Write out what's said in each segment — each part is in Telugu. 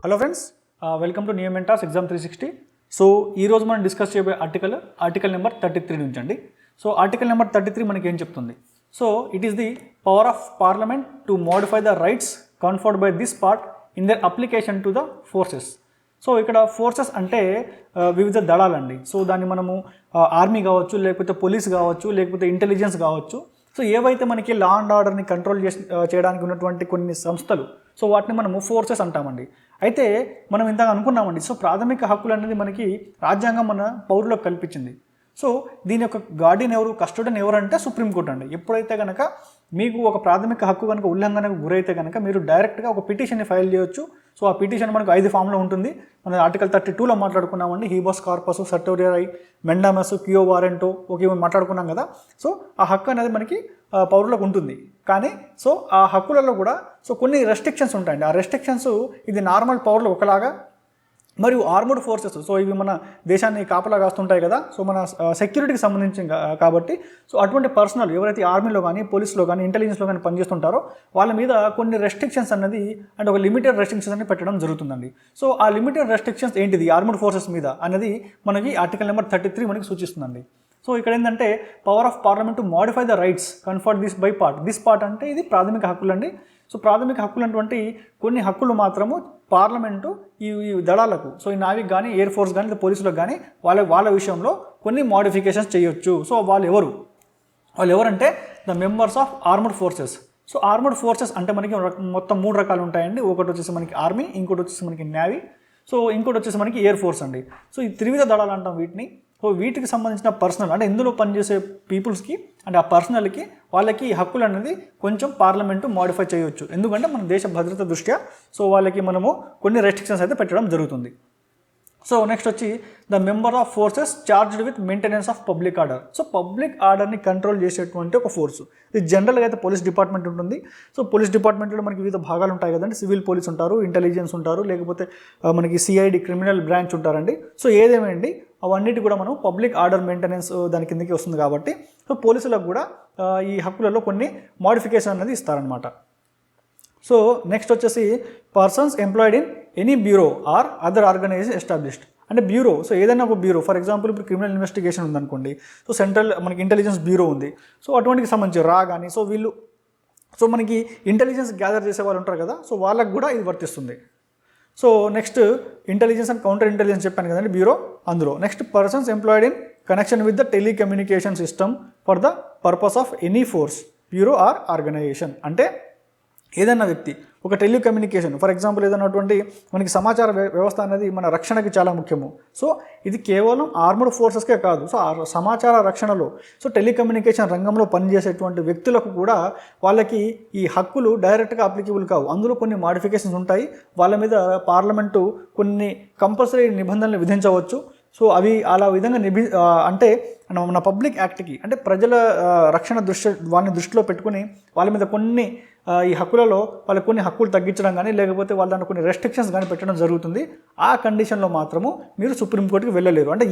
Hello friends, welcome to new mentors exam 360. So ఈరోజు మనం డిస్కస్ చేయబోయే ఆర్టికల్ నెంబర్ 33 నుంచి అండి. సో ఆర్టికల్ నెంబర్ 33 మనకి ఏం చెప్తుంది? So it is the power of parliament to modify the rights conferred by this part in their application to the forces. So ఇక్కడ ఫోర్సెస్ అంటే వివిధ దళాలండి. సో దాన్ని మనము ఆర్మీ కావచ్చు, లేకపోతే పోలీస్ కావచ్చు, లేకపోతే ఇంటెలిజెన్స్ కావచ్చు. సో ఏవైతే మనకి లా అండ్ ఆర్డర్ని కంట్రోల్ చేయడానికి ఉన్నటువంటి కొన్ని సంస్థలు, సో వాటిని మనము ఫోర్సెస్ అంటామండి. అయితే మనం ఇంతగా అనుకున్నామండి, సో ప్రాథమిక హక్కులు అనేది మనకి రాజ్యాంగం మన పౌరులకు కల్పించింది. సో దీని యొక్క గార్డియన్ ఎవరు, కస్టోడియన్ ఎవరు అంటే సుప్రీంకోర్టు అండి. ఎప్పుడైతే కనుక మీకు ఒక ప్రాథమిక హక్కు కనుక ఉల్లంఘనకు గురైతే కనుక మీరు డైరెక్ట్గా ఒక పిటిషన్ని ఫైల్ చేయొచ్చు. సో ఆ పిటిషన్ మనకు 5 ఫామ్లో ఉంటుంది. మనం ఆర్టికల్ 32లో మాట్లాడుకున్నామండి. హీబోస్ కార్పస్, సర్టోరియై, మెండామస్, క్యో వారెంటో మాట్లాడుకున్నాం కదా. సో ఆ హక్కు అనేది మనకి పౌరులకు ఉంటుంది. కానీ సో ఆ హక్కులలో కూడా సో కొన్ని రెస్ట్రిక్షన్స్ ఉంటాయండి. ఆ రెస్ట్రిక్షన్స్ ఇది నార్మల్ పౌరులు ఒకలాగా, మరియు ఆర్మర్డ్ ఫోర్సెస్, సో ఇవి మన దేశాన్ని కాపలా కాస్తుంటాయి కదా. సో మన సెక్యూరిటీకి సంబంధించి కాబట్టి సో అటువంటి పర్సనల్ ఎవరైతే ఆర్మీలో కానీ, పోలీస్లో కానీ, ఇంటెలిజెన్స్లో కానీ పనిచేస్తుంటారో వాళ్ళ మీద కొన్ని రెస్ట్రిక్షన్స్ అనేది అంటే ఒక లిమిటెడ్ రెస్ట్రిక్షన్స్ అని పెట్టడం జరుగుతుందండి. సో ఆ లిమిటెడ్ రెస్ట్రిక్షన్స్ ఏంటిది ఆర్మర్డ్ ఫోర్సెస్ మీద అనేది మనకి ఆర్టికల్ నెంబర్ 33 మనకి సూచిస్తుందండి. సో ఇక్కడ ఏంటంటే power of parliament to modify the rights conferred this by part. This part అంటే ఇది ప్రాథమిక హక్కులు అండి. సో ప్రాథమిక హక్కులు అటువంటి కొన్ని హక్కులు మాత్రము పార్లమెంటు ఈ దళాలకు, సో ఈ నావిక్ కానీ, ఎయిర్ ఫోర్స్ కానీ, లేదా పోలీసులకు కానీ వాళ్ళ విషయంలో కొన్ని మోడిఫికేషన్స్ చేయొచ్చు. సో వాళ్ళు ఎవరంటే the members of armoured forces. So armoured forces అంటే మనకి మొత్తం 3 రకాలు ఉంటాయండి. ఒకటి వచ్చేసి మనకి ఆర్మీ, ఇంకోటి వచ్చేసి మనకి నేవీ, సో ఇంకోటి వచ్చేసి మనకి ఎయిర్ ఫోర్స్ అండి. సో ఈ త్రివిధ దళాలు అంటాం వీటిని. సో వీటికి సంబంధించిన పర్సనల్ అంటే ఇందులో పనిచేసే పీపుల్స్కి అంటే ఆ పర్సనల్కి వాళ్ళకి హక్కులు అనేది కొంచెం పార్లమెంటు మోడిఫై చేయొచ్చు. ఎందుకంటే మన దేశ భద్రత దృష్ట్యా సో వాళ్ళకి మనము కొన్ని రెస్ట్రిక్షన్స్ అయితే పెట్టడం జరుగుతుంది. సో నెక్స్ట్ వచ్చి the member of forces charged with maintenance of public order. So public ఆర్డర్ని కంట్రోల్ చేసేటువంటి ఒక ఫోర్సు. ఇది జనరల్గా అయితే పోలీస్ డిపార్ట్మెంట్ ఉంటుంది. సో పోలీస్ డిపార్ట్మెంట్లో మనకి వివిధ భాగాలు ఉంటాయి కదండి. సివిల్ పోలీస్ ఉంటారు, ఇంటెలిజెన్స్ ఉంటారు, లేకపోతే మనకి సిఐడి క్రిమినల్ బ్రాంచ్ ఉంటారండి. సో ఏదేమండి అవన్నిటి కూడా మనం పబ్లిక్ ఆర్డర్ మెయింటెనెన్స్ దాని కిందకి వస్తుంది కాబట్టి సో పోలీసులకు కూడా ఈ హక్కులలో కొన్ని మోడిఫికేషన్ అనేది ఇస్తారనమాట. సో నెక్స్ట్ వచ్చేసి persons employed in any bureau or other organisation established. అంటే బ్యూరో, సో ఏదైనా ఒక బ్యూరో, ఫర్ ఎగ్జాంపుల్ ఇప్పుడు క్రిమినల్ ఇన్వెస్టిగేషన్ ఉందనుకోండి, సో సెంట్రల్ మనకి ఇంటెలిజెన్స్ బ్యూరో ఉంది. సో అటువంటికి సంబంధించి రా కానీ సో వీళ్ళు సో మనకి ఇంటెలిజెన్స్ గ్యాదర్ చేసే వాళ్ళు ఉంటారు కదా, సో వాళ్ళకు కూడా ఇది వర్తిస్తుంది. So next intelligence and counter intelligence చెప్పాను కదండి బ్యూరో అందులో. Next persons employed in connection with the telecommunication system for the purpose of any force, bureau or organisation. అంటే ఏదైనా వ్యక్తి ఒక టెలికమ్యూనికేషన్, ఫర్ ఎగ్జాంపుల్ ఏదైనటువంటి మనకి సమాచార వ్యవస్థ అనేది మన రక్షణకి చాలా ముఖ్యము. సో ఇది కేవలం ఆర్మర్డ్ ఫోర్సెస్కే కాదు, సో సమాచార రక్షణలో సో టెలికమ్యూనికేషన్ రంగంలో పనిచేసేటువంటి వ్యక్తులకు కూడా వాళ్ళకి ఈ హక్కులు డైరెక్ట్గా అప్లికబుల్ కావు. అందులో కొన్ని మాడిఫికేషన్స్ ఉంటాయి. వాళ్ళ మీద పార్లమెంటు కొన్ని కంపల్సరీ నిబంధనలు విధించవచ్చు. సో అవి అలా విధంగా అంటే మన పబ్లిక్ యాక్ట్కి అంటే ప్రజల రక్షణ వాళ్ళని దృష్టిలో పెట్టుకుని వాళ్ళ మీద కొన్ని ఈ హక్కులలో వాళ్ళకి కొన్ని హక్కులు తగ్గించడం కానీ, లేకపోతే వాళ్ళ దాంట్లో కొన్ని రెస్ట్రిక్షన్స్ కానీ పెట్టడం జరుగుతుంది. ఆ కండిషన్లో మాత్రము మీరు సుప్రీంకోర్టుకి వెళ్ళలేరు. అంటే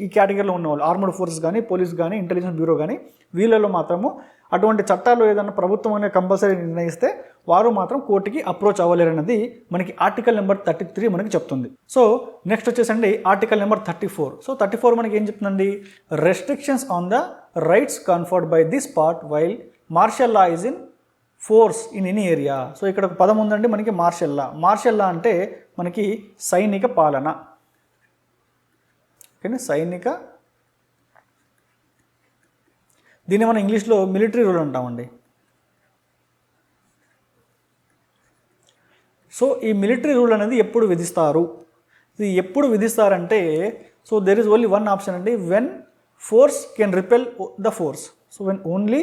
ఈ కేటగిరీలో ఉన్నవాళ్ళు ఆర్మర్డ్ ఫోర్సెస్ కానీ, పోలీస్ కానీ, ఇంటెలిజెన్స్ బ్యూరో కానీ వీళ్ళలో మాత్రము అటువంటి చట్టాలు ఏదైనా ప్రభుత్వం అనేది కంపల్సరీ నిర్ణయిస్తే వారు మాత్రం కోర్టుకి అప్రోచ్ అవ్వలేరు అనేది మనకి ఆర్టికల్ నెంబర్ 33 మనకి చెప్తుంది. సో నెక్స్ట్ వచ్చేసండి ఆర్టికల్ నెంబర్ 34. సో 34 మనకి ఏం చెప్తుందండి? Restrictions on the rights conferred by this part while martial law is in force in any area. So ఇక్కడ ఒక పదం ఉందండి మనకి మార్షల్ లా. మార్షల్ లా అంటే మనకి సైనిక పాలన, ఓకేనా, సైనిక, దీన్ని మనం ఇంగ్లీష్లో మిలిటరీ రూల్ అంటామండి. సో ఈ మిలిటరీ రూల్ అనేది ఎప్పుడు విధిస్తారు? ఇది ఎప్పుడు విధిస్తారంటే so there is only one option అండి, when force can repel the force. So when only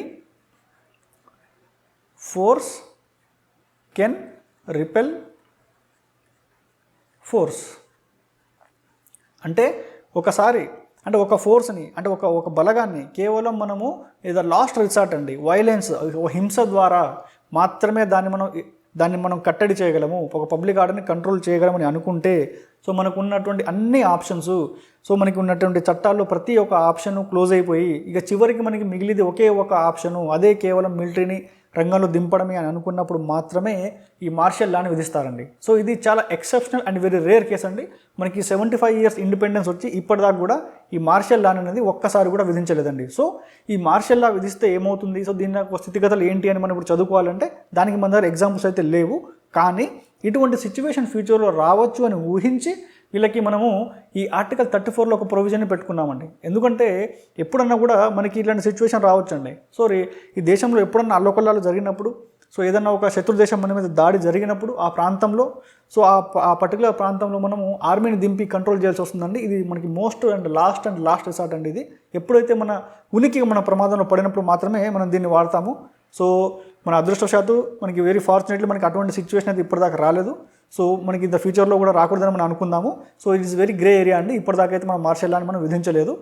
force can repel force. అంటే ఒకసారి అంటే ఒక ఫోర్స్ని అంటే ఒక బలగాన్ని కేవలం మనము ఏదో లాస్ట్ రిసార్ట్ అండి, వైలెన్స్, హింస ద్వారా మాత్రమే దాన్ని మనం కట్టడి చేయగలము, ఒక పబ్లిక్ ఆర్డర్ని కంట్రోల్ చేయగలమని అనుకుంటే సో మనకు ఉన్నటువంటి అన్ని ఆప్షన్స్, సో మనకి ఉన్నటువంటి చట్టాల్లో ప్రతి ఒక్క ఆప్షను క్లోజ్ అయిపోయి ఇక చివరికి మనకి మిగిలిది ఒకే ఒక ఆప్షను, అదే కేవలం మిలిటరీని రంగంలో దింపడమే అని అనుకున్నప్పుడు మాత్రమే ఈ మార్షల్ లాని విధిస్తారండి. సో ఇది చాలా exceptional and very rare case అండి. మనకి 75 ఇయర్స్ ఇండిపెండెన్స్ వచ్చి ఇప్పటిదాకా కూడా ఈ మార్షల్ లా అనేది ఒక్కసారి కూడా విధించలేదండి. సో ఈ మార్షల్ లా విధిస్తే ఏమవుతుంది, సో దీని స్థితిగతులు ఏంటి అని మనం ఇప్పుడు చదువుకోవాలంటే దానికి మన దగ్గర ఎగ్జాంపుల్స్ అయితే లేవు. కానీ ఇటువంటి సిచ్యువేషన్ ఫ్యూచర్లో రావచ్చు అని ఊహించి వీళ్ళకి మనము ఈ ఆర్టికల్ 34లో ఒక ప్రొవిజన్ని పెట్టుకున్నామండి. ఎందుకంటే ఎప్పుడన్నా కూడా మనకి ఇలాంటి సిచ్యువేషన్ రావచ్చండి. సో ఈ దేశంలో ఎప్పుడన్నా అల్లకొల్లాలు జరిగినప్పుడు, సో ఏదన్నా ఒక శత్రు దేశం మన మీద దాడి జరిగినప్పుడు ఆ ప్రాంతంలో, సో ఆ పర్టికులర్ ప్రాంతంలో మనము ఆర్మీని దింపి కంట్రోల్ చేయాల్సి వస్తుందండి. ఇది మనకి మోస్ట్ అండ్ లాస్ట్ రిసార్ట్ అండి. ఇది ఎప్పుడైతే మన ఉనికి మన ప్రమాదంలో పడినప్పుడు మాత్రమే మనం దీన్ని వాడతాము. సో మన అదృష్టవశాత్తు మనకి వెరీ ఫార్చునేట్లీ మనకి అటువంటి సిచ్యువేషన్ అయితే ఇప్పటిదాకా రాలేదు. సో మనకి ఇంత ఫ్యూచర్లో కూడా రాకూడదని మనం అనుకుందాము. So it is very grey area అండి. ఇప్పటిదాకా అయితే మనం మార్షల్ లాని మనం విధించలేదు.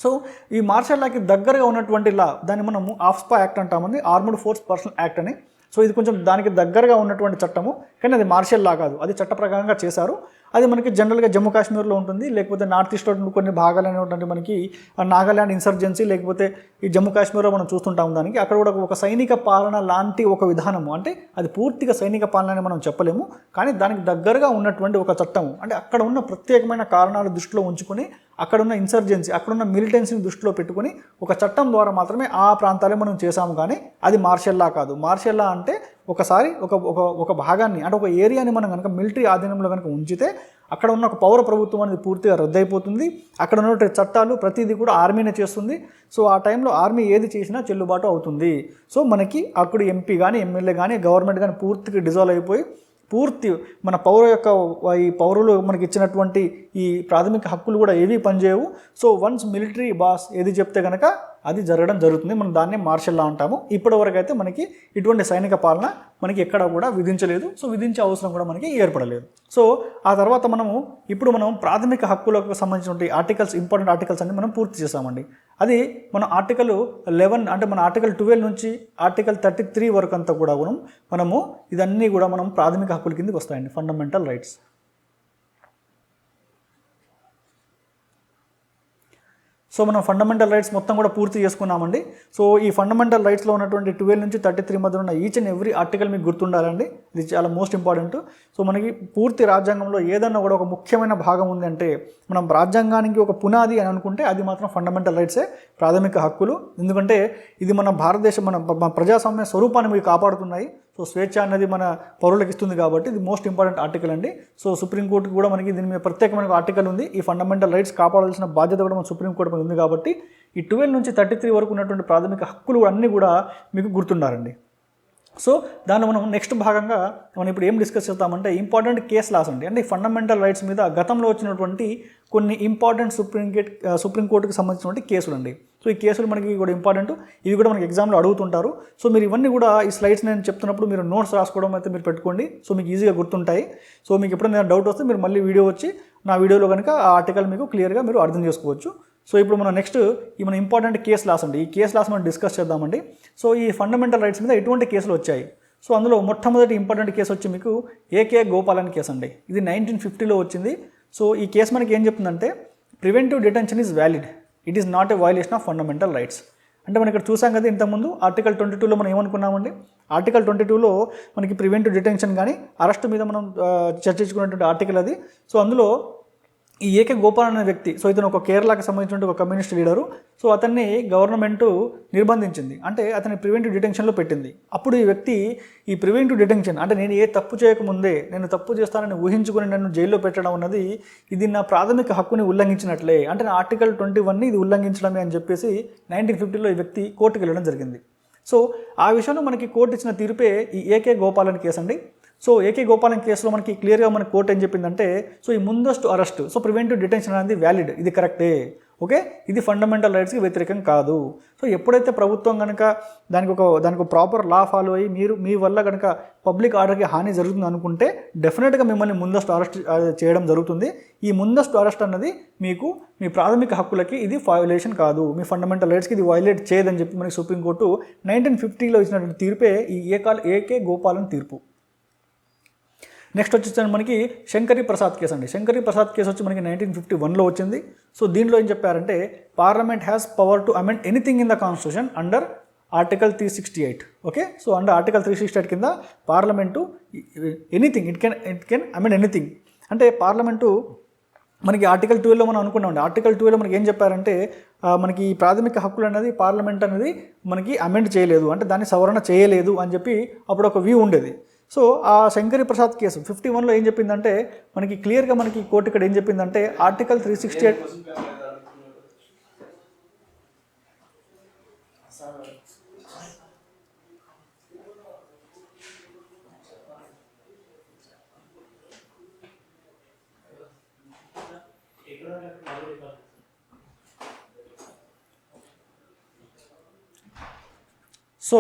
సో ఈ మార్షల్ లాకి దగ్గరగా ఉన్నటువంటి లా దాన్ని మనము ఆఫ్స్పా యాక్ట్ అంటామండి, ఆర్మ్డ్ ఫోర్స్ పర్సనల్ యాక్ట్ అని. సో ఇది కొంచెం దానికి దగ్గరగా ఉన్నటువంటి చట్టము, కానీ అది మార్షల్ లా కాదు, అది చట్ట ప్రకారంగా చేశారు. అది మనకి జనరల్గా జమ్మూ కాశ్మీర్లో ఉంటుంది, లేకపోతే నార్త్ ఈస్ట్లో కొన్ని భాగాలు అనేటువంటి మనకి నాగాల్యాండ్ ఇన్సర్జెన్సీ, లేకపోతే ఈ జమ్మూ కాశ్మీర్లో మనం చూస్తుంటాం. దానికి అక్కడ కూడా ఒక సైనిక పాలన లాంటి ఒక విధానము, అంటే అది పూర్తిగా సైనిక పాలన అని మనం చెప్పలేము, కానీ దానికి దగ్గరగా ఉన్నటువంటి ఒక చట్టము. అంటే అక్కడ ఉన్న ప్రత్యేకమైన కారణాలు దృష్టిలో ఉంచుకొని, అక్కడున్న ఇన్సర్జెన్సీ, అక్కడున్న మిలిటెన్సీని దృష్టిలో పెట్టుకొని ఒక చట్టం ద్వారా మాత్రమే ఆ ప్రాంతాలే మనం చేసాము. కానీ అది మార్షల్ లా కాదు. మార్షల్ లా అంటే ఒకసారి ఒక భాగాన్ని, అంటే ఒక ఏరియాని మనం కనుక మిలిటరీ ఆధీనంలో కనుక ఉంచితే అక్కడ ఉన్న ఒక పౌర ప్రభుత్వం అనేది పూర్తిగా రద్దయిపోతుంది. అక్కడ ఉన్న చట్టాలు ప్రతిదీ కూడా ఆర్మీనే చేస్తుంది. సో ఆ టైంలో ఆర్మీ ఏది చేసినా చెల్లుబాటు అవుతుంది. సో మనకి అక్కడ ఎంపీ కానీ ఎమ్మెల్యే కానీ గవర్నమెంట్ కానీ పూర్తిగా డిజాల్వ్ అయిపోయి పూర్తి మన ఈ పౌరులు మనకి ఇచ్చినటువంటి ఈ ప్రాథమిక హక్కులు కూడా ఏవి పనిచేయవు. సో వన్స్ మిలిటరీ బాస్ ఏది చెప్తే కనుక అది జరగడం జరుగుతుంది. మనం దాన్ని మార్షల్ లా అంటాము. ఇప్పటివరకు అయితే మనకి ఇటువంటి సైనిక పాలన మనకి ఎక్కడ కూడా విధించలేదు. సో విధించే అవసరం కూడా మనకి ఏర్పడలేదు. సో ఆ తర్వాత ఇప్పుడు మనం ప్రాథమిక హక్కులకు సంబంధించిన ఆర్టికల్స్, ఇంపార్టెంట్ ఆర్టికల్స్ అన్ని మనం పూర్తి చేసామండి. అది మన ఆర్టికల్ 11, అంటే మన ఆర్టికల్ 12 నుంచి ఆర్టికల్ 33 వరకు అంతా కూడా మనము ఇదన్నీ కూడా మనం ప్రాథమిక హక్కుల కిందకి వస్తాయండి, ఫండమెంటల్ రైట్స్. సో మనం ఫండమెంటల్ రైట్స్ మొత్తం కూడా పూర్తి చేసుకున్నామండి. సో ఈ ఫండమెంటల్ రైట్స్లో ఉన్నటువంటి 12 నుంచి 33 మధ్య ఉన్న ఈచ్ అండ్ ఎవ్రీ ఆర్టికల్ మీకు గుర్తుండాలండి. ఇది చాలా మోస్ట్ ఇంపార్టెంట్. సో మనకి పూర్తి రాజ్యాంగంలో ఏదన్నా కూడా ఒక ముఖ్యమైన భాగం ఉంది అంటే, మనం రాజ్యాంగానికి ఒక పునాది అని అనుకుంటే అది మాత్రం ఫండమెంటల్ రైట్సే, ప్రాథమిక హక్కులు. ఎందుకంటే ఇది మన భారతదేశం, మన ప్రజాస్వామ్య స్వరూపాన్ని మీకు కాపాడుతున్నాయి. సో స్వేచ్ఛ అనేది మన పౌరులకు ఇస్తుంది కాబట్టి ఇది మోస్ట్ ఇంపార్టెంట్ ఆర్టికల్ అండి. సో సుప్రీంకోర్టుకి కూడా మనకి దీని మీద ప్రత్యేకమైన ఆర్టికల్ ఉంది. ఈ ఫండమెంటల్ రైట్స్ కాపాడాల్సిన బాధ్యత కూడా మన సుప్రీంకోర్టు మీద ఉంది కాబట్టి ఈ 12 నుంచి 33 వరకు ఉన్నటువంటి ప్రాథమిక హక్కులు అన్నీ కూడా మీకు గుర్తుండాలండి. సో దాన్ని మనం నెక్స్ట్ భాగంగా మనం ఇప్పుడు ఏం డిస్కస్ చేస్తామంటే ఇంపార్టెంట్ కేస్ లాస్ అండి. అంటే ఫండమెంటల్ రైట్స్ మీద గతంలో వచ్చినటువంటి కొన్ని ఇంపార్టెంట్ సుప్రీంకోర్టుకి సంబంధించినటువంటి కేసులు అండి. సో ఈ కేసులు మనకి కూడా ఇంపార్టెంట్, ఇవి కూడా మనకి ఎగ్జామ్లో అడుగుతుంటారు. సో మీరు ఇవన్నీ కూడా ఈ స్లైడ్స్ నేను చెప్తున్నప్పుడు మీరు నోట్స్ రాసుకోవడం అయితే మీరు పెట్టుకోండి. సో మీకు ఈజీగా గుర్తుంటాయి. సో మీకు ఎప్పుడైనా డౌట్ వస్తే మీరు మళ్ళీ వీడియో వచ్చి నా వీడియోలో కనుక ఆ ఆర్టికల్ మీకు క్లియర్గా మీరు అర్థం చేసుకోవచ్చు. సో ఇప్పుడు మనం నెక్స్ట్ మన ఇంపార్టెంట్ కేస్ లాస్ అండి. ఈ కేస్ లాస్ మనం డిస్కస్ చేద్దామండి. సో ఈ ఫండమెంటల్ రైట్స్ మీద ఎటువంటి కేసులు వచ్చాయి? సో అందులో మొట్టమొదటి ఇంపార్టెంట్ కేసు వచ్చి మీకు ఏకే గోపాలన్ కేసు అండి. ఇది 1950లో వచ్చింది. సో ఈ కేసు మనకి ఏం చెప్తుందంటే, preventive detention is valid, it is not a violation of fundamental rights. అంటే మనం ఇక్కడ చూసాం కదా ఇంతకుముందు ఆర్టికల్ 22లో మనం ఏమనుకున్నామండి, ఆర్టికల్ 22లో మనకి ప్రివెంటివ్ డిటెన్షన్ కానీ అరెస్ట్ మీద మనం చర్చించుకున్నటువంటి ఆర్టికల్ అది. సో అందులో ఈ ఏకే గోపాలన్ అనే వ్యక్తి, సో ఇతను ఒక కేరళకి సంబంధించిన ఒక కమ్యూనిస్ట్ లీడరు. సో అతన్ని గవర్నమెంట్ నిర్బంధించింది, అంటే అతని ప్రివెంటివ్ డిటెన్షన్లో పెట్టింది. అప్పుడు ఈ వ్యక్తి ఈ ప్రివెంటివ్ డిటెన్షన్ అంటే నేను ఏ తప్పు చేయకముందే నేను తప్పు చేస్తానని ఊహించుకొని నన్ను జైల్లో పెట్టడం అన్నది ఇది నా ప్రాథమిక హక్కుని ఉల్లంఘించినట్లే, అంటే నా ఆర్టికల్ 21ని ఇది ఉల్లంఘించడమే అని చెప్పేసి 1950లో ఈ వ్యక్తి కోర్టుకు వెళ్ళడం జరిగింది. సో ఆ విషయంలో మనకి కోర్టు ఇచ్చిన తీర్పే ఈ ఏకే గోపాలన్ కేసు అండి. సో ఏకే గోపాలన్ కేసులో మనకి క్లియర్గా మన కోర్టు ఏం చెప్పిందంటే, సో ఈ ముందస్తు అరెస్ట్, సో ప్రివెంటివ్ డిటెన్షన్ అనేది వ్యాలిడ్, ఇది కరెక్టే, ఓకే, ఇది ఫండమెంటల్ రైట్స్కి వ్యతిరేకం కాదు. సో ఎప్పుడైతే ప్రభుత్వం కనుక దానికి ప్రాపర్ లా ఫాలో అయ్యి మీ వల్ల కనుక పబ్లిక్ ఆర్డర్కి హాని జరుగుతుంది అనుకుంటే డెఫినెట్గా మిమ్మల్ని ముందస్తు అరెస్ట్ చేయడం జరుగుతుంది. ఈ ముందస్తు అరెస్ట్ అన్నది మీకు మీ ప్రాథమిక హక్కులకి ఇది వయలేషన్ కాదు, మీ ఫండమెంటల్ రైట్స్కి ఇది వయలేట్ చేయదని చెప్పి మనకి సుప్రీంకోర్టు 1950లో ఇచ్చినటువంటి తీర్పే ఈ ఏకే గోపాలన్ తీర్పు. నెక్స్ట్ వచ్చేసి మనకి శంకరీ ప్రసాద్ కేసు అండి. శంకరీ ప్రసాద్ కేసు వచ్చి మనకి 1951లో వచ్చింది. సో దీనిలో ఏం చెప్పారంటే, parliament has power to amend anything in the constitution under article 368. Okay, so under article 368 కింద parliament anything it can amend anything. అంటే పార్లమెంటు మనకి ఆర్టికల్ 12లో మనం అనుకున్నామండి. ఆర్టికల్ 12లో మనకి ఏం చెప్పారంటే మనకి ప్రాథమిక హక్కులు అనేది పార్లమెంట్ అనేది మనకి అమెండ్ చేయలేదు, అంటే దాన్ని సవరణ చేయలేదు అని చెప్పి అప్పుడు ఒక వ్యూ ఉండేది. సో ఆ శంకరి ప్రసాద్ కేసు 51లో ఏం చెప్పిందంటే మనకి క్లియర్గా మనకి కోర్టు ఇక్కడ ఏం చెప్పిందంటే ఆర్టికల్ 368 సో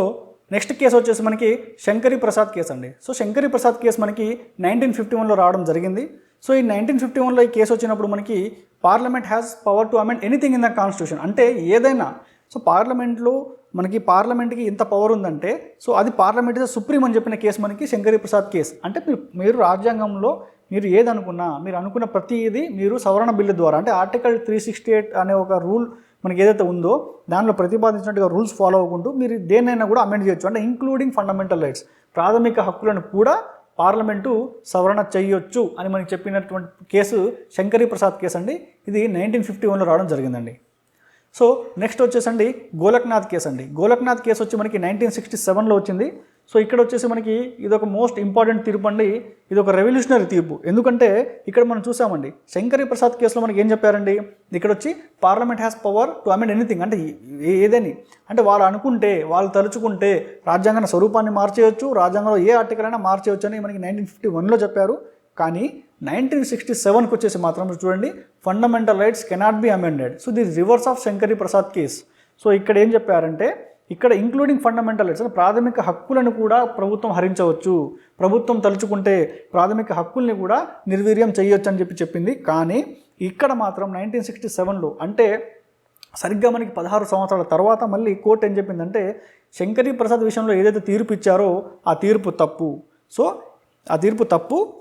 నెక్స్ట్ కేసు వచ్చేసి మనకి శంకరి ప్రసాద్ కేసు అండి. సో శంకరి ప్రసాద్ కేసు మనకి 1951లో రావడం జరిగింది. సో ఈ 1951లో ఈ కేసు వచ్చినప్పుడు మనకి parliament has power to amend anything in the constitution, అంటే ఏదైనా. సో పార్లమెంట్కి ఇంత పవర్ ఉందంటే సో అది పార్లమెంట్ ఇస్ సుప్రీం అని చెప్పిన కేసు మనకి శంకరి ప్రసాద్ కేసు. అంటే మీరు రాజ్యాంగంలో మీరు ఏదనుకున్నా మీరు అనుకున్న ప్రతిదీ మీరు సవరణ బిల్లు ద్వారా, అంటే ఆర్టికల్ 368 అనే ఒక రూల్ మనకి ఏదైతే ఉందో దానిలో ప్రతిపాదించినట్టుగా రూల్స్ ఫాలో అవ్వకుంటూ మీరు దేన్నైనా కూడా అమెండ్ చేయొచ్చు, అంటే ఇంక్లూడింగ్ ఫండమెంటల్ రైట్స్, ప్రాథమిక హక్కులను కూడా పార్లమెంటు సవరణ చేయొచ్చు అని మనకి చెప్పినటువంటి కేసు శంకరి ప్రసాద్ కేసు అండి. ఇది 1951లో రావడం జరిగిందండి. సో నెక్స్ట్ వచ్చేసండి గోలక్నాథ్ కేసు అండి. గోలక్నాథ్ కేసు వచ్చి మనకి 1967లో వచ్చింది. సో ఇక్కడ వచ్చేసి మనకి ఇది ఒక మోస్ట్ ఇంపార్టెంట్ తీర్పు అండి. ఇది ఒక రెవల్యూషనరీ తీర్పు. ఎందుకంటే ఇక్కడ మనం చూసామండి శంకరి ప్రసాద్ కేసులో మనకి ఏం చెప్పారండి, ఇక్కడ వచ్చి parliament has power to amend anything, అంటే ఏదని, అంటే వాళ్ళు అనుకుంటే వాళ్ళు తలుచుకుంటే రాజ్యాంగ స్వరూపాన్ని మార్చేయచ్చు, రాజ్యాంగంలో ఏ ఆర్టికల్ అయినా మార్చేయచ్చు అని మనకి 1951లో చెప్పారు. కానీ 1967కి వచ్చేసి మాత్రం చూడండి fundamental rights cannot be amended. So the reverse of Shankari Prasad case. So ఇక్కడ ఏం చెప్పారంటే ఇక్కడ ఇంక్లూడింగ్ ఫండమెంటల్ రైట్స్, ప్రాథమిక హక్కులను కూడా ప్రభుత్వం హరించవచ్చు, ప్రభుత్వం తలుచుకుంటే ప్రాథమిక హక్కుల్ని కూడా నిర్వీర్యం చేయొచ్చు అని చెప్పింది. కానీ ఇక్కడ మాత్రం 1967లో, అంటే సరిగ్గా మనకి 16 సంవత్సరాల తర్వాత మళ్ళీ కోర్టు ఏం చెప్పిందంటే శంకరి ప్రసాద్ విషయంలో ఏదైతే తీర్పు ఇచ్చారో ఆ తీర్పు తప్పు.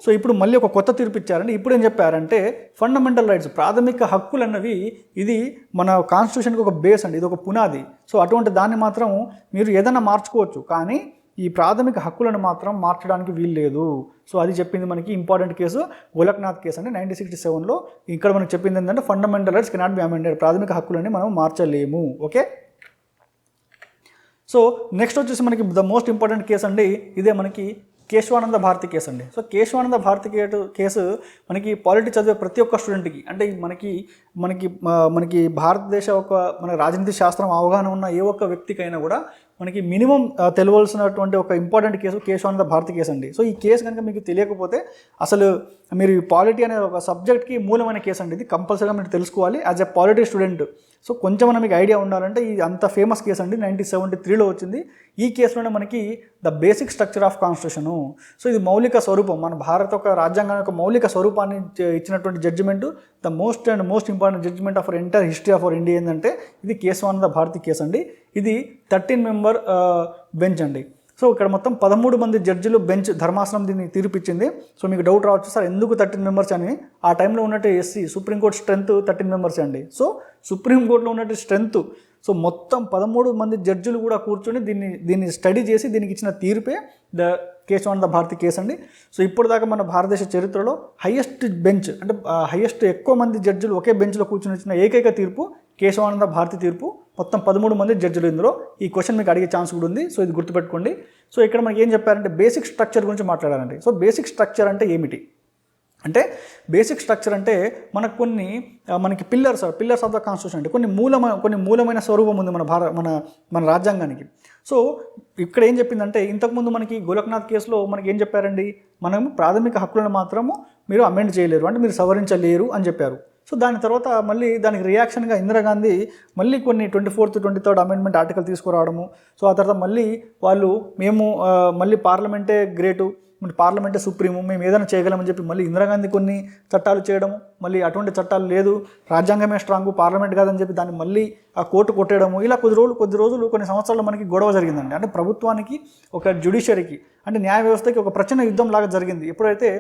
సో ఇప్పుడు మళ్ళీ ఒక కొత్త తీర్పు ఇచ్చారండి. ఇప్పుడు ఏం చెప్పారంటే ఫండమెంటల్ రైట్స్, ప్రాథమిక హక్కులు అన్నవి ఇది మన కాన్స్టిట్యూషన్కి ఒక బేస్ అండి, ఇది ఒక పునాది. సో అటువంటి దాన్ని మాత్రం మీరు ఏదైనా మార్చుకోవచ్చు, కానీ ఈ ప్రాథమిక హక్కులను మాత్రం మార్చడానికి వీలు లేదు. సో అది చెప్పింది మనకి ఇంపార్టెంట్ కేసు గోలక్నాథ్ కేసు అండి 1967లో. ఇక్కడ మనకు చెప్పింది ఏంటంటే fundamental rights cannot be amended, ప్రాథమిక హక్కులని మనం మార్చలేము. ఓకే, సో నెక్స్ట్ వచ్చేసి మనకి ద మోస్ట్ ఇంపార్టెంట్ కేసు అండి, ఇదే మనకి కేశవానంద భారతి కేసు అండి. సో కేశవానంద భారతి కేసు మనకి పాలిటీ చదివే ప్రతి ఒక్క స్టూడెంట్కి, అంటే మనకి భారతదేశ మన రాజనీతి శాస్త్రం అవగాహన ఉన్న ఏ ఒక్క వ్యక్తికైనా కూడా మనకి మినిమం తెలియవలసినటువంటి ఒక important case Keshavananda Bharati case అండి. సో ఈ కేసు కనుక మీకు తెలియకపోతే అసలు మీరు పాలిటీ అనే ఒక సబ్జెక్ట్కి మూలమైన కేసు అండి, ఇది కంపల్సరీగా మీరు తెలుసుకోవాలి as a polity student. So కొంచెం మీకు ఐడియా ఉండాలంటే ఇది అంత ఫేమస్ కేసు అండి, 1973లో వచ్చింది. ఈ కేసులోనే మనకి the basic structure of constitution. So ఇది మౌలిక స్వరూపం, మన భారత ఒక రాజ్యాంగం యొక్క మౌలిక స్వరూపాన్ని ఇచ్చినటువంటి judgement, the most important judgement of entire history of our India ఏంటంటే ఇది కేశవానంద భారతి కేసు అండి. ఇది 13 మెంబర్ బెంచ్ అండి. సో ఇక్కడ మొత్తం 13 మంది జడ్జిలు బెంచ్ ధర్మాసనం దీన్ని తీర్పిచ్చింది. సో మీకు డౌట్ రావచ్చు సార్ ఎందుకు 13 మెంబర్స్ అని. ఆ టైంలో ఉన్నట్టు సుప్రీంకోర్టు స్ట్రెంత్ 13 మెంబర్స్ అండి. సో సుప్రీంకోర్టులో ఉన్నట్టు స్ట్రెంత్, సో మొత్తం 13 మంది జడ్జిలు కూడా కూర్చొని దీన్ని స్టడీ చేసి దీనికి ఇచ్చిన తీర్పే ద కేశవానంద భారతి కేసు అండి. సో ఇప్పుడు దాకా మన భారతదేశ చరిత్రలో హైయెస్ట్ బెంచ్, అంటే ఎక్కువ మంది జడ్జిలు ఒకే బెంచ్లో కూర్చొని ఇచ్చిన ఏకైక తీర్పు కేశవానంద భారతి తీర్పు. మొత్తం 13 మంది జడ్జిలు ఇందులో. ఈ క్వశ్చన్ మీకు అడిగే ఛాన్స్ కూడా ఉంది, సో ఇది గుర్తుపెట్టుకోండి. సో ఇక్కడ మనకి ఏం చెప్పారంటే బేసిక్ స్ట్రక్చర్ గురించి మాట్లాడారండి. సో బేసిక్ స్ట్రక్చర్ అంటే ఏమిటి అంటే, బేసిక్ స్ట్రక్చర్ అంటే మనకి పిల్లర్స్ ఆఫ్ ద కాన్స్టిట్యూషన్ అంటే కొన్ని మూలమైన స్వరూపం ఉంది మన రాజ్యాంగానికి. సో ఇక్కడ ఏం చెప్పిందంటే ఇంతకుముందు మనకి గోలక్నాథ్ కేసులో మనకి ఏం చెప్పారండి, మనం ప్రాథమిక హక్కులను మాత్రము మీరు అమెండ్ చేయలేరు, అంటే మీరు సవరించలేరు అని చెప్పారు. సో దాని తర్వాత మళ్ళీ దానికి రియాక్షన్గా ఇందిరాగాంధీ మళ్ళీ కొన్ని 24th 23rd amendment article తీసుకురావడము. So ఆ తర్వాత మళ్ళీ మళ్ళీ పార్లమెంటే గ్రేటు, పార్లమెంటే సుప్రీము, మేము ఏదైనా చేయగలమని చెప్పి మళ్ళీ ఇందిరాగాంధీ కొన్ని చట్టాలు చేయడము, మళ్ళీ అటువంటి చట్టాలు లేదు, రాజ్యాంగమే స్ట్రాంగ్, పార్లమెంట్ కాదని చెప్పి దాన్ని మళ్ళీ ఆ కోర్టు కొట్టేయడము. ఇలా కొద్ది రోజులు కొన్ని సంవత్సరాలు మనకి గొడవ జరిగిందండి. అంటే ప్రభుత్వానికి ఒక జ్యుడిషియరీకి అంటే న్యాయ వ్యవస్థకి ఒక ప్రచన్న యుద్ధం లాగా జరిగింది. ఎప్పుడైతే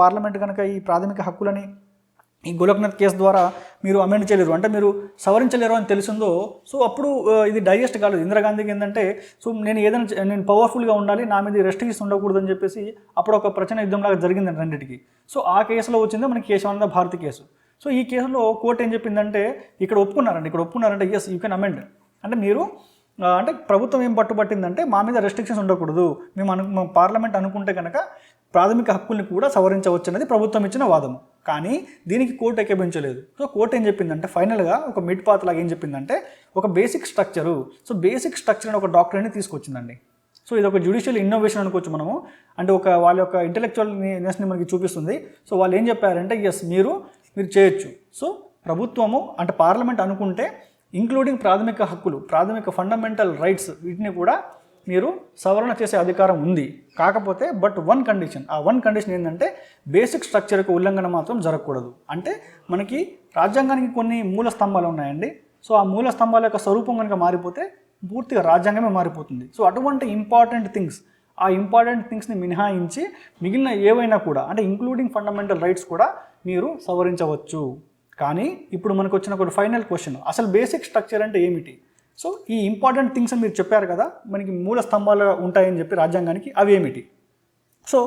పార్లమెంట్ కనుక ఈ ప్రాథమిక హక్కులని ఈ గోలోక్నాథ్ కేసు ద్వారా మీరు అమెండ్ చేయలేరు, అంటే మీరు సవరించలేరు అని తెలిసిందో, సో అప్పుడు ఇది డైజెస్ట్ కాలేదు. ఇందిరాగాంధీకి ఏంటంటే సో నేను పవర్ఫుల్గా ఉండాలి, నా మీద రెస్ట్రిక్షన్స్ ఉండకూడదు అని చెప్పేసి అప్పుడు ఒక ప్రచన యుద్ధంలాగా జరిగిందండి రెండింటికి. సో ఆ కేసులో వచ్చిందే మనకి కేశవానంద భారతి కేసు. సో ఈ కేసులో కోర్టు ఏం చెప్పిందంటే ఇక్కడ ఒప్పుకున్నారంటే ఎస్ యూ కెన్ అమెండ్, అంటే మీరు అంటే ప్రభుత్వం ఏం పట్టుబట్టిందంటే మా మీద రెస్ట్రిక్షన్స్ ఉండకూడదు, మేము పార్లమెంట్ అనుకుంటే కనుక ప్రాథమిక హక్కుల్ని కూడా సవరించవచ్చు అనేది ప్రభుత్వం ఇచ్చిన వాదము. కానీ దీనికి కోర్టు ఎక్కించలేదు. సో కోర్టు ఏం చెప్పిందంటే ఫైనల్గా ఒక మిడ్ పాత్ లాగా ఏం చెప్పిందంటే ఒక basic structure, so basic structure అని ఒక డాక్టర్ని తీసుకొచ్చిందండి. సో ఇది ఒక జ్యుడిషియల్ ఇన్నోవేషన్ అనుకోవచ్చు మనము, అంటే వాళ్ళ యొక్క ఇంటెలెక్చువల్నెస్ని మనకి చూపిస్తుంది. సో వాళ్ళు ఏం చెప్పారంటే ఎస్ మీరు చేయొచ్చు. సో ప్రభుత్వము అంటే పార్లమెంట్ అనుకుంటే ఇంక్లూడింగ్ ప్రాథమిక హక్కులు, ప్రాథమిక ఫండమెంటల్ రైట్స్ వీటిని కూడా మీరు సవరణ చేసే అధికారం ఉంది. కాకపోతే బట్ వన్ కండిషన్, ఆ వన్ కండిషన్ ఏంటంటే బేసిక్ స్ట్రక్చర్కి ఉల్లంఘన మాత్రం జరగకూడదు. అంటే మనకి రాజ్యాంగానికి కొన్ని మూల స్తంభాలు ఉన్నాయండి. సో ఆ మూల స్తంభాల యొక్క స్వరూపం కనుక మారిపోతే పూర్తిగా రాజ్యాంగమే మారిపోతుంది. సో అటువంటి ఇంపార్టెంట్ థింగ్స్ని మినహాయించి మిగిలిన ఏవైనా కూడా అంటే ఇంక్లూడింగ్ ఫండమెంటల్ రైట్స్ కూడా మీరు సవరించవచ్చు. కానీ ఇప్పుడు మనకు వచ్చిన ఒక ఫైనల్ క్వశ్చన్, అసలు బేసిక్ స్ట్రక్చర్ అంటే ఏమిటి? సో ఈ ఇంపార్టెంట్ థింగ్స్ అని మీరు చెప్పారు కదా, మనకి మూల స్తంభాలు ఉంటాయని చెప్పి రాజ్యాంగానికి, అవి ఏమిటి? సో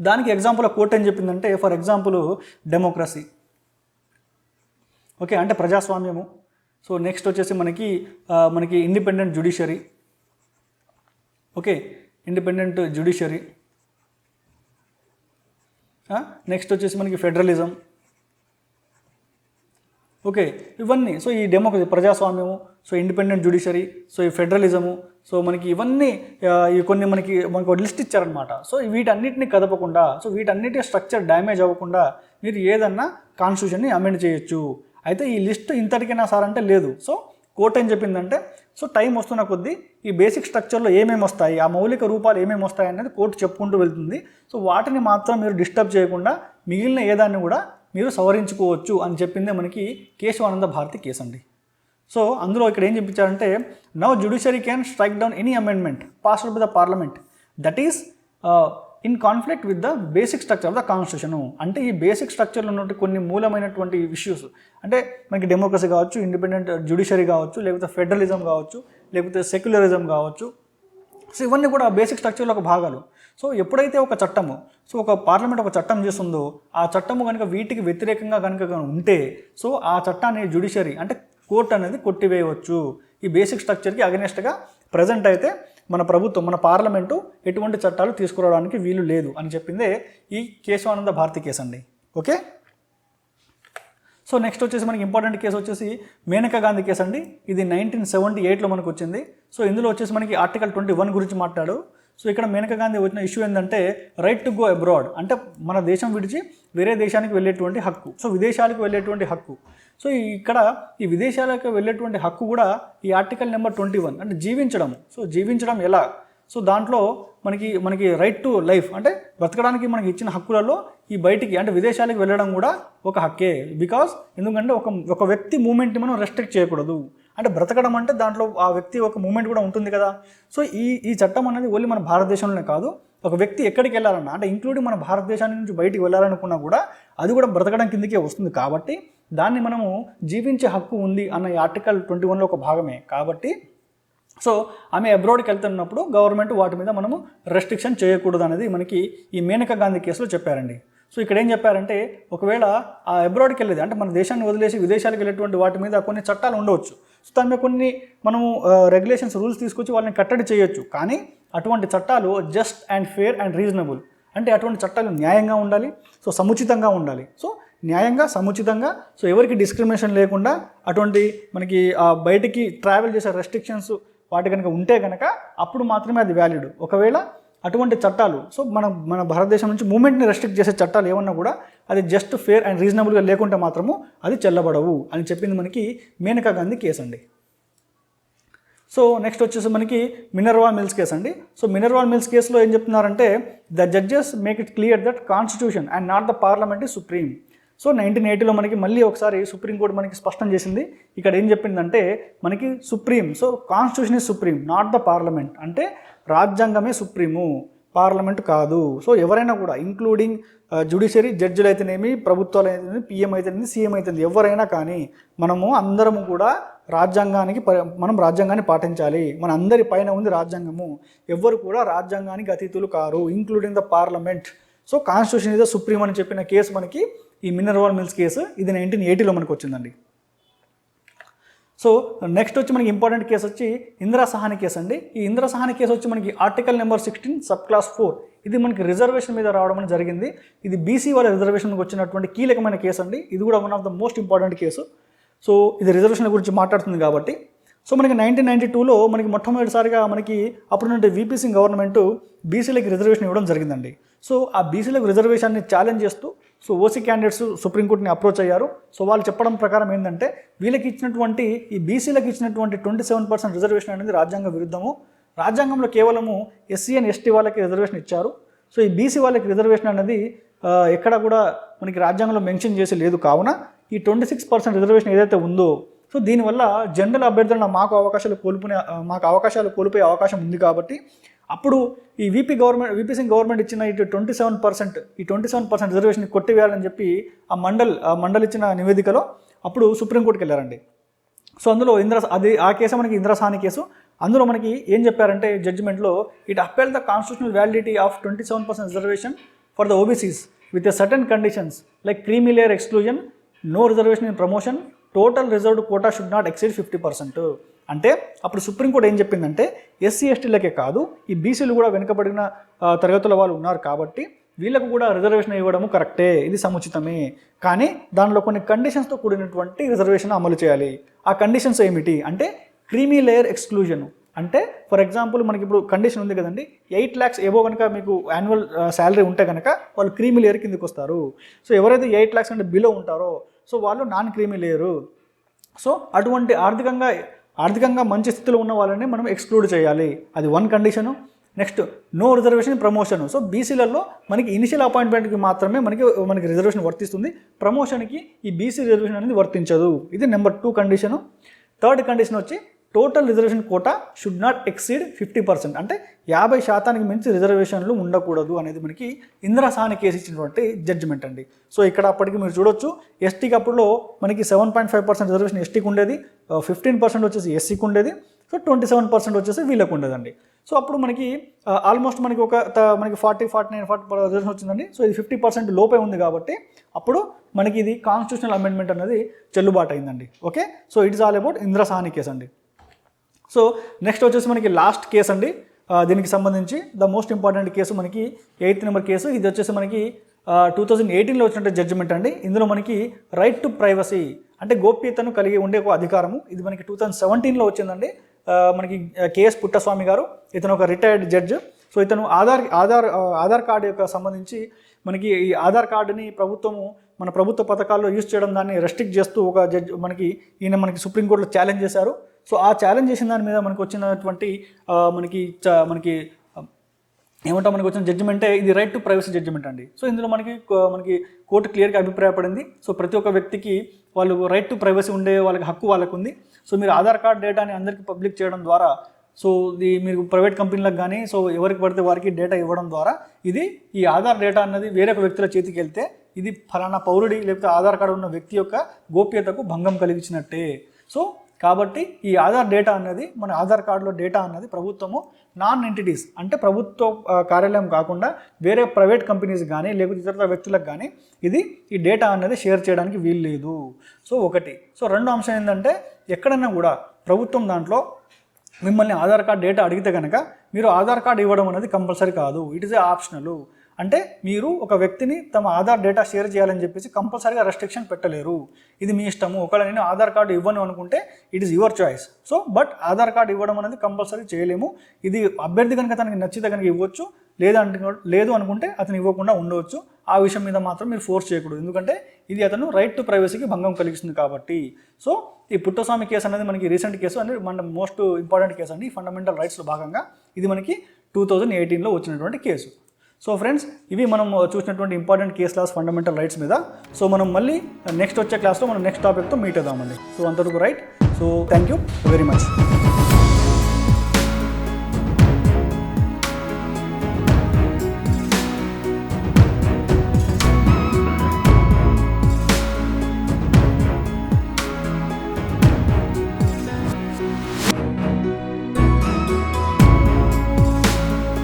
దానికి ఎగ్జాంపుల్ కోర్టు ఏం చెప్పిందంటే ఫర్ ఎగ్జాంపుల్ డెమోక్రసీ, ఓకే, అంటే ప్రజాస్వామ్యము. సో నెక్స్ట్ వచ్చేసి మనకి independent judiciary, okay, independent judiciary. Next వచ్చేసి మనకి ఫెడరలిజం, ఓకే, ఇవన్నీ. సో ఈ డెమోక్రసీ, ప్రజాస్వామ్యము, సో ఇండిపెండెంట్ జ్యుడిషియరీ, సో ఈ ఫెడరలిజము, సో మనకి ఇవన్నీ కొన్ని మనకి లిస్ట్ ఇచ్చారనమాట. సో వీటన్నిటిని కదపకుండా, సో వీటన్నిటి స్ట్రక్చర్ డ్యామేజ్ అవ్వకుండా మీరు ఏదన్నా కాన్స్టిట్యూషన్ని అమెండ్ చేయొచ్చు. అయితే ఈ లిస్ట్ ఇంతటికైనా సార్ అంటే లేదు. సో కోర్టు ఏం చెప్పిందంటే సో టైం వస్తున్న కొద్దీ ఈ బేసిక్ స్ట్రక్చర్లో ఏమేమి వస్తాయి, ఆ మౌలిక రూపాలు ఏమేమి వస్తాయి అనేది కోర్టు చెప్పుకుంటూ వెళ్తుంది. సో వాటిని మాత్రం మీరు డిస్టర్బ్ చేయకుండా మిగిలిన ఏదాన్ని కూడా మీరు సవరించుకోవచ్చు అని చెప్పిందే మనకి కేశవానంద భారతి కేసు అండి. సో అందులో ఇక్కడ ఏం చెప్పించారంటే now judiciary can strike down any amendment passed by the parliament that is in conflict with the basic structure of the constitution. అంటే ఈ బేసిక్ స్ట్రక్చర్లో ఉన్నటువంటి కొన్ని మూలమైనటువంటి ఇష్యూస్, అంటే మనకి డెమోక్రసీ కావచ్చు, ఇండిపెండెంట్ జ్యుడిషియరీ కావచ్చు, లేకపోతే ఫెడరలిజం కావచ్చు, లేకపోతే సెక్యులరిజం కావచ్చు. సో ఇవన్నీ కూడా బేసిక్ స్ట్రక్చర్లో ఒక భాగాలు. సో ఎప్పుడైతే ఒక చట్టము, సో ఒక పార్లమెంట్ ఒక చట్టం చేస్తుందో ఆ చట్టము కనుక వీటికి వ్యతిరేకంగా కనుక ఉంటే సో ఆ చట్టాన్ని జ్యుడిషియరీ అంటే కోర్టు అనేది కొట్టివేయవచ్చు. ఈ బేసిక్ స్ట్రక్చర్కి అగెనెస్ట్గా ప్రజెంట్ అయితే మన ప్రభుత్వం, మన పార్లమెంటు ఎటువంటి చట్టాలు తీసుకురావడానికి వీలు లేదు అని చెప్పిందే ఈ కేశవానంద భారతి కేసు అండి. ఓకే, సో నెక్స్ట్ వచ్చేసి మనకి ఇంపార్టెంట్ కేసు వచ్చేసి మేనకా గాంధీ కేసు అండి. ఇది 1978లో మనకు వచ్చింది. సో ఇందులో వచ్చేసి మనకి ఆర్టికల్ 21 గురించి మాట్లాడు. సో ఇక్కడ మేనకా గాంధీ వచ్చిన ఇష్యూ ఏంటంటే రైట్ టు గో అబ్రాడ్, అంటే మన దేశం విడిచి వేరే దేశానికి వెళ్ళేటువంటి హక్కు, సో విదేశాలకు వెళ్ళేటువంటి హక్కు. సో ఇక్కడ ఈ విదేశాలకు వెళ్ళేటువంటి హక్కు కూడా ఈ ఆర్టికల్ నెంబర్ 21 అంటే జీవించడం. సో జీవించడం ఎలా? సో దాంట్లో మనకి రైట్ టు లైఫ్ అంటే బ్రతకడానికి మనకి ఇచ్చిన హక్కులలో ఈ బయటికి అంటే విదేశాలకు వెళ్ళడం కూడా ఒక హక్కే. బికాస్ ఎందుకంటే ఒక వ్యక్తి మూమెంట్ని మనం రెస్ట్రిక్ట్ చేయకూడదు. అంటే బ్రతకడం అంటే దాంట్లో ఆ వ్యక్తి ఒక మూమెంట్ కూడా ఉంటుంది కదా. సో ఈ చట్టం అనేది ఓన్లీ మన భారతదేశంలోనే కాదు, ఒక వ్యక్తి ఎక్కడికి వెళ్ళాలన్నా అంటే ఇంక్లూడింగ్ మన భారతదేశాన్ని నుంచి బయటికి వెళ్ళాలనుకున్నా కూడా అది కూడా బ్రతకడం కిందకే వస్తుంది. కాబట్టి దాన్ని మనము జీవించే హక్కు ఉంది అన్న ఈ ఆర్టికల్ 21లో ఒక భాగమే. కాబట్టి సో ఆమె అబ్రాడ్కి వెళ్తున్నప్పుడు గవర్నమెంట్ వాటి మీద మనము రెస్ట్రిక్షన్ చేయకూడదు అనేది మనకి ఈ మేనకా గాంధీ కేసులో చెప్పారండి. సో ఇక్కడ ఏం చెప్పారంటే ఒకవేళ ఆ అబ్రాడ్కి వెళ్ళేది అంటే మన దేశాన్ని వదిలేసి విదేశాలకు వెళ్ళేటువంటి వాటి మీద కొన్ని చట్టాలు ఉండవచ్చు. సో దాని మీద కొన్ని మనము రెగ్యులేషన్స్, రూల్స్ తీసుకొచ్చి వాళ్ళని కట్టడి చేయొచ్చు. కానీ అటువంటి చట్టాలు just and fair and reasonable, అంటే అటువంటి చట్టాలు న్యాయంగా ఉండాలి, సో సముచితంగా ఉండాలి. సో న్యాయంగా, సముచితంగా, సో ఎవరికి డిస్క్రిమినేషన్ లేకుండా అటువంటి మనకి బయటికి ట్రావెల్ చేసే రెస్ట్రిక్షన్స్ వాటి కనుక ఉంటే కనుక అప్పుడు మాత్రమే అది వ్యాలిడ్. ఒకవేళ అటువంటి చట్టాలు సో మన భారతదేశం నుంచి మూమెంట్ని రెస్ట్రిక్ట్ చేసే చట్టాలు ఏమన్నా కూడా అది జస్ట్ ఫేర్ అండ్ రీజనబుల్గా లేకుంటే మాత్రము అది చెల్లబడవు అని చెప్పింది మనకి మేనకా గాంధీ కేసు అండి. సో నెక్స్ట్ వచ్చేసి మనకి మినర్వా మిల్స్ కేసు అండి. సో మినర్వా మిల్స్ కేసులో ఏం చెప్తున్నారంటే the judges make it clear that constitution and not the parliament is supreme. So 1980లో మనకి మళ్ళీ ఒకసారి సుప్రీంకోర్టు మనకి స్పష్టం చేసింది. ఇక్కడ ఏం చెప్పిందంటే మనకి supreme, so constitution is supreme not the parliament, అంటే రాజ్యాంగమే సుప్రీము, పార్లమెంట్ కాదు. సో ఎవరైనా కూడా ఇంక్లూడింగ్ జ్యుడిషియరీ జడ్జిలు అయితేనేమి, ప్రభుత్వాలు అయితేనేమి, పిఎం అయితేనేమి, సీఎం అయితేనేమి, ఎవరైనా కానీ మనము అందరము కూడా మనం రాజ్యాంగాన్ని పాటించాలి. మన అందరి పైన ఉంది రాజ్యాంగము. ఎవ్వరు కూడా రాజ్యాంగానికి అతీతులు కారు, including the parliament. So constitution is the supreme అని చెప్పిన కేసు మనకి ఈ మినరల్ మిల్స్ కేసు, ఇది 1980లో మనకు వచ్చిందండి. సో నెక్స్ట్ వచ్చి మనకి ఇంపార్టెంట్ కేసు వచ్చి ఇందిరా సహాని కేసు అండి. ఈ ఇందిరా సహాని కేసు వచ్చి మనకి ఆర్టికల్ నెంబర్ 16 సబ్ క్లాస్ 4, ఇది మనకి రిజర్వేషన్ మీద రావడం అనేది జరిగింది. ఇది బీసీ వాళ్ళ రిజర్వేషన్కి వచ్చినటువంటి కీలకమైన కేసు అండి. ఇది కూడా one of the most important case. So ఇది రిజర్వేషన్ గురించి మాట్లాడుతుంది కాబట్టి. సో మనకి 1992లో మనకి మొట్టమొదటిసారిగా మనకి అప్పుడున్నటువంటి వీపీ సింగ్ గవర్నమెంట్ బీసీలకు రిజర్వేషన్ ఇవ్వడం జరిగిందండి. సో ఆ బీసీలకు రిజర్వేషన్ని ఛాలెంజ్ చేస్తూ సో ఓసీ క్యాండిడేట్స్ సుప్రీంకోర్టుని అప్రోచ్ అయ్యారు. సో వాళ్ళు చెప్పడం ప్రకారం ఏంటంటే వీళ్ళకి ఇచ్చినటువంటి ఈ బీసీలకు ఇచ్చినటువంటి 27% రిజర్వేషన్ అనేది రాజ్యాంగ విరుద్ధము. రాజ్యాంగంలో కేవలము ఎస్సీ అండ్ ఎస్టీ వాళ్ళకి రిజర్వేషన్ ఇచ్చారు. సో ఈ బీసీ వాళ్ళకి రిజర్వేషన్ అనేది ఎక్కడ కూడా మనకి రాజ్యాంగంలో మెన్షన్ చేసి లేదు. కావున ఈ 26% రిజర్వేషన్ ఏదైతే ఉందో, సో దీనివల్ల జనరల్ అభ్యర్థులను మాకు అవకాశాలు కోల్పోయే అవకాశం ఉంది. కాబట్టి అప్పుడు ఈ వీపీ సింగ్ గవర్నమెంట్ ఇచ్చిన ఈ 27% రిజర్వేషన్ కొట్టివేయాలని చెప్పి ఆ మండల్ ఇచ్చిన నివేదికలో అప్పుడు సుప్రీంకోర్టుకి వెళ్ళారండి. సో అందులో ఆ కేసు మనకి ఇందిరా సహాని కేసు. అందులో మనకి ఏం చెప్పారంటే జడ్జిమెంట్లో, it upheld the constitutional validity of 27% reservation for the OBCs with a certain conditions like creamy layer exclusion, no reservation in promotion, total reserved quota should not exceed 50%. అంటే అప్పుడు సుప్రీంకోర్టు ఏం చెప్పిందంటే ఎస్సీ ఎస్టీలకే కాదు, ఈ బీసీలు కూడా వెనుకబడిన తరగతుల వాళ్ళు ఉన్నారు కాబట్టి వీళ్ళకు కూడా రిజర్వేషన్ ఇవ్వడము కరెక్టే, ఇది సముచితమే. కానీ దానిలో కొన్ని కండిషన్స్తో కూడినటువంటి రిజర్వేషన్ అమలు చేయాలి. ఆ కండిషన్స్ ఏమిటి అంటే క్రీమీ లేయర్ ఎక్స్క్లూజన్. అంటే ఫర్ ఎగ్జాంపుల్ మనకి ఇప్పుడు కండిషన్ ఉంది కదండి, 8 lakhs ఏవో కనుక మీకు యాన్యువల్ శాలరీ ఉంటే కనుక వాళ్ళు క్రీమీ లేయర్ కిందకి వస్తారు. సో ఎవరైతే 8 lakhs అంటే బిలో ఉంటారో సో వాళ్ళు నాన్ క్రీమీ లేయరు. సో అటువంటి ఆర్థికంగా మంచి స్థితిలో ఉన్న వాళ్ళని మనం ఎక్స్క్లూడ్ చేయాలి. అది one condition. Next no reservation promotion. So బీసీలలో మనకి ఇనిషియల్ అపాయింట్మెంట్కి మాత్రమే మనకి రిజర్వేషన్ వర్తిస్తుంది. ప్రమోషన్కి ఈ బీసీ రిజర్వేషన్ అనేది వర్తించదు. ఇది నెంబర్ 2 కండిషను. థర్డ్ కండిషన్ వచ్చి total reservation quota should not exceed 50%. అంటే 50% మించి రిజర్వేషన్లు ఉండకూడదు అనేది మనకి ఇందిరా సహాని కేసు ఇచ్చినటువంటి జడ్జిమెంట్ అండి. సో ఇక్కడ అప్పటికి మీరు చూడొచ్చు, ఎస్టీకి అప్పుడులో మనకి 7.5% రిజర్వేషన్ ఎస్టీకి ఉండేది, 15% వచ్చేసి ఎస్సీకి ఉండేది, సో 27% వచ్చేసి వీళ్ళకు ఉండేదండి. సో అప్పుడు మనకి ఆల్మోస్ట్ మనకి మనకి 40 రిజర్వేషన్ వచ్చిందండి. సో ఇది 50% లోపే ఉంది కాబట్టి అప్పుడు మనకి ఇది కాన్స్టిట్యూషనల్ అమెండ్మెంట్ అనేది చెల్లుబాటు అయిందండి. Okay, so it is all about Indira Sahani case అండి. సో నెక్స్ట్ వచ్చేసి మనకి లాస్ట్ కేసు అండి. దీనికి సంబంధించి ద మోస్ట్ ఇంపార్టెంట్ కేసు మనకి 8th నెంబర్ కేసు. ఇది వచ్చేసి మనకి 2018లో వచ్చినట్టు జడ్జిమెంట్ అండి. ఇందులో మనకి రైట్ టు ప్రైవసీ అంటే గోప్యతను కలిగి ఉండే ఒక అధికారము. ఇది మనకి 2017లో వచ్చిందండి. మనకి కేఎస్ పుట్టస్వామి గారు, ఇతను ఒక రిటైర్డ్ జడ్జ్. సో ఇతను ఆధార్ కార్డు యొక్క సంబంధించి మనకి ఈ ఆధార్ కార్డుని మన ప్రభుత్వ పథకాల్లో యూజ్ చేయడం దాన్ని రెస్ట్రిక్ట్ చేస్తూ ఒక జడ్జ్ మనకి సుప్రీంకోర్టులో ఛాలెంజ్ చేశారు. సో ఆ ఛాలెంజ్ చేసిన దాని మీద మనకు వచ్చినటువంటి మనకి వచ్చిన జడ్జిమెంటే ఇది రైట్ టు ప్రైవసీ జడ్జిమెంట్ అండి. సో ఇందులో మనకి కోర్టు క్లియర్గా అభిప్రాయపడింది. సో ప్రతి ఒక్క వ్యక్తికి వాళ్ళు రైట్ టు ప్రైవసీ ఉండే వాళ్ళకి హక్కు వాళ్ళకు ఉంది. సో మీరు ఆధార్ కార్డ్ డేటాని అందరికీ పబ్లిక్ చేయడం ద్వారా, సో మీరు ప్రైవేట్ కంపెనీలకు కానీ సో ఎవరికి పడితే వారికి డేటా ఇవ్వడం ద్వారా ఈ ఆధార్ డేటా అన్నది వేరొక వ్యక్తుల చేతికి వెళ్తే ఇది ఫలానా పౌరుడి లేకపోతే ఆధార్ కార్డు ఉన్న వ్యక్తి యొక్క గోప్యతకు భంగం కలిగించినట్టే. సో కాబట్టి ఈ ఆధార్ డేటా అన్నది మన ఆధార్ కార్డులో డేటా అన్నది ప్రభుత్వము నాన్ ఎంటిటీస్ అంటే ప్రభుత్వ కార్యాలయం కాకుండా వేరే ప్రైవేట్ కంపెనీస్ కానీ లేకపోతే ఇతర వ్యక్తులకు కానీ ఈ డేటా అన్నది షేర్ చేయడానికి వీలు లేదు. సో ఒకటి. సో రెండో అంశం ఏంటంటే ఎక్కడైనా కూడా ప్రభుత్వం దాంట్లో మిమ్మల్ని ఆధార్ కార్డ్ డేటా అడిగితే కనుక మీరు ఆధార్ కార్డు ఇవ్వడం అనేది కంపల్సరీ కాదు, ఇట్ ఈస్ ఏ ఆప్షనల్. అంటే మీరు ఒక వ్యక్తిని తమ ఆధార్ డేటా షేర్ చేయాలని చెప్పేసి కంపల్సరీగా రెస్ట్రిక్షన్ పెట్టలేరు, ఇది మీ ఇష్టము. ఒకవేళ నేను ఆధార్ కార్డు ఇవ్వను అనుకుంటే it is your choice. So but Aadhaar card ఇవ్వడం అనేది కంపల్సరీ చేయలేము. ఇది అభ్యర్థి కనుక తనకి నచ్చితే కనుక ఇవ్వచ్చు, లేదు అనుకుంటే అతను ఇవ్వకుండా ఉండవచ్చు. ఆ విషయం మీద మాత్రం మీరు ఫోర్స్ చేయకూడదు, ఎందుకంటే ఇది అతను రైట్ టు ప్రైవసీకి భంగం కలిగిస్తుంది కాబట్టి. సో ఈ పుట్టస్వామి కేసు అనేది మనకి రీసెంట్ కేసు అనేది మన మోస్ట్ ఇంపార్టెంట్ కేసు అండి. ఫండమెంటల్ రైట్స్లో భాగంగా ఇది మనకి 2018లో వచ్చినటువంటి కేసు. సో ఫ్రెండ్స్, ఇవి మనం చూసినటువంటి important case laws fundamental rights మీద. సో మనం మళ్ళీ నెక్స్ట్ వచ్చే క్లాస్లో మనం నెక్స్ట్ టాపిక్తో మీట్ అవుదామండి. సో అంతవరకు right. So thank you very much.